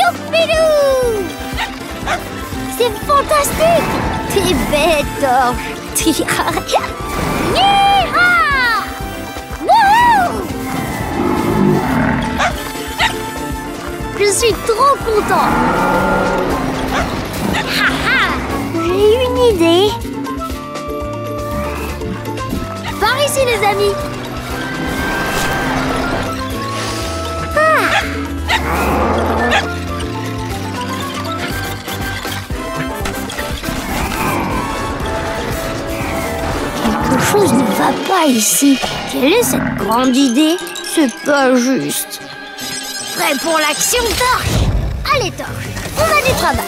Youpidou! C'est fantastique! T'es bête, Torche! Yeeha! Wouhou! Je suis trop content! J'ai une idée! Par ici, les amis! Quelque chose ne va pas ici. Quelle est cette grande idée? C'est pas juste. Prêt pour l'action, Torche? Allez, Torche, on a du travail.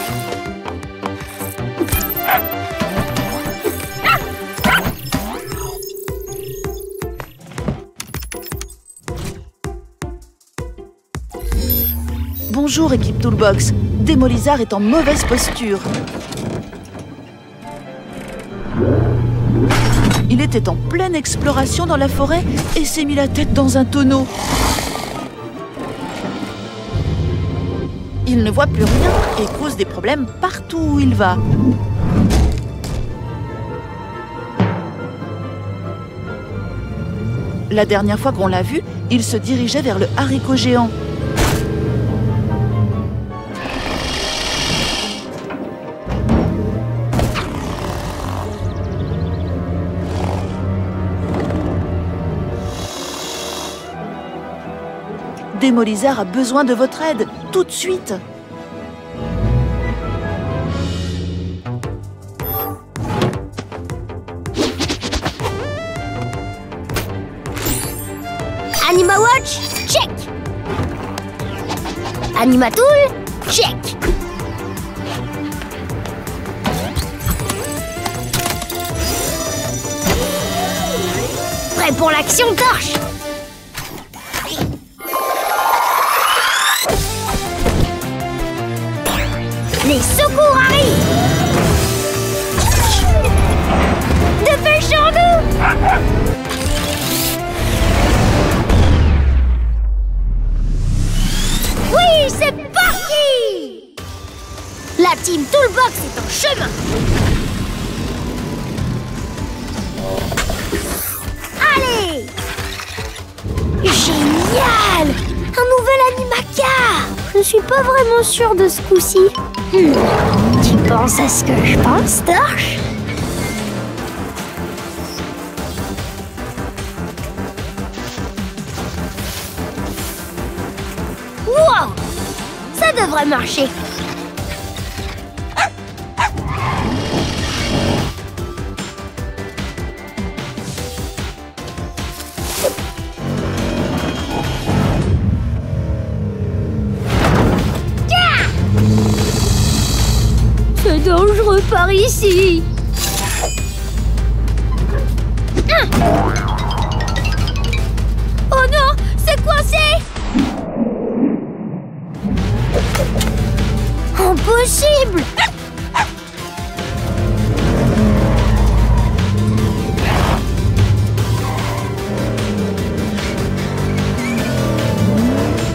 Bonjour, équipe Toolbox. Démolisseur est en mauvaise posture. Il était en pleine exploration dans la forêt et s'est mis la tête dans un tonneau. Il ne voit plus rien et cause des problèmes partout où il va. La dernière fois qu'on l'a vu, il se dirigeait vers le haricot géant. Démolisseur a besoin de votre aide, tout de suite. Anima Watch, check. Anima Tool, check. Prêt pour l'action, Torche? Les secours arrivent! Dépêchons-nous! Oui, c'est parti! La team Toolbox est en chemin! Allez! Génial! Un nouvel Animacar! Je suis pas vraiment sûre de ce coup-ci. Tu penses à ce que je pense, Torche? Wow! Ça devrait marcher. C'est dangereux par ici. Oh non, c'est coincé. Impossible.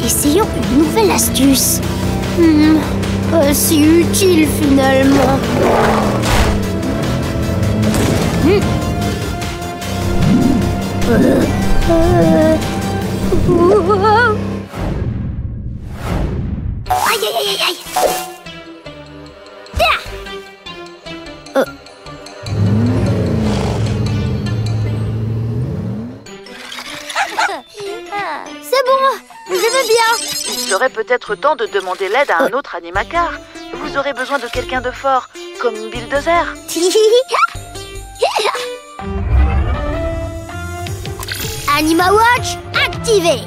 Essayons une nouvelle astuce. Pas si utile finalement. Aïe aïe aïe aïe. C'est bon, je vais bien. Il serait peut-être temps de demander l'aide à un autre Animacar. Vous aurez besoin de quelqu'un de fort, comme Billdozer. Anima Watch activé.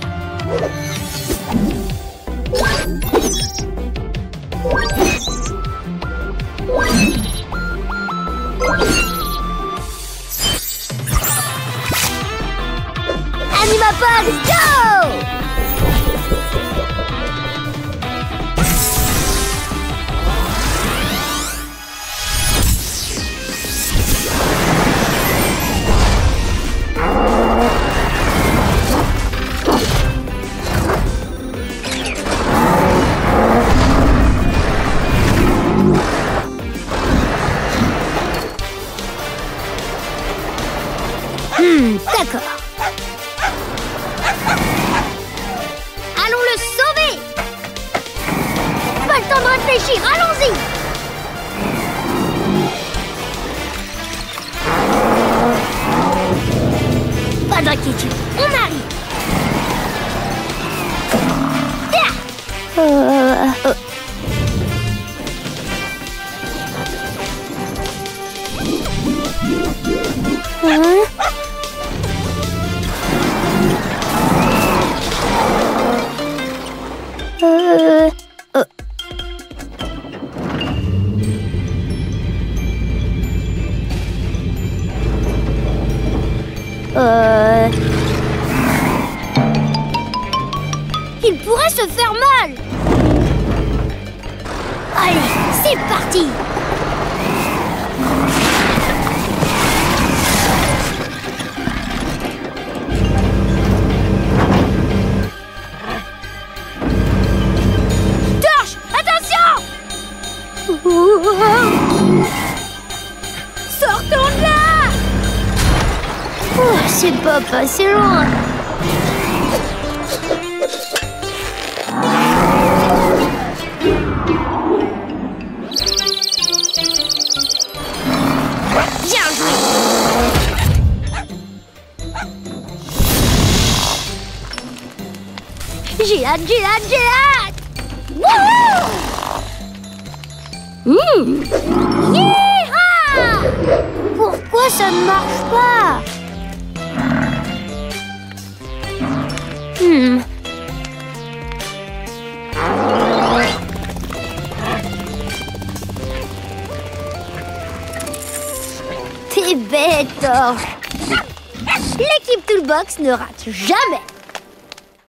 Animapod, go! réfléchir, allons-y. Pas d'inquiétude, on arrive. Il pourrait se faire mal. Allez, c'est parti. Torche, attention. Sortons de là. Oh, c'est pas passé loin. Bien joué. J'ai hâte, j'ai hâte, j'ai hâte. Wouhou! Yeeha! Pourquoi ça ne marche pas? T'es bête, Torche. L'équipe Toolbox ne rate jamais.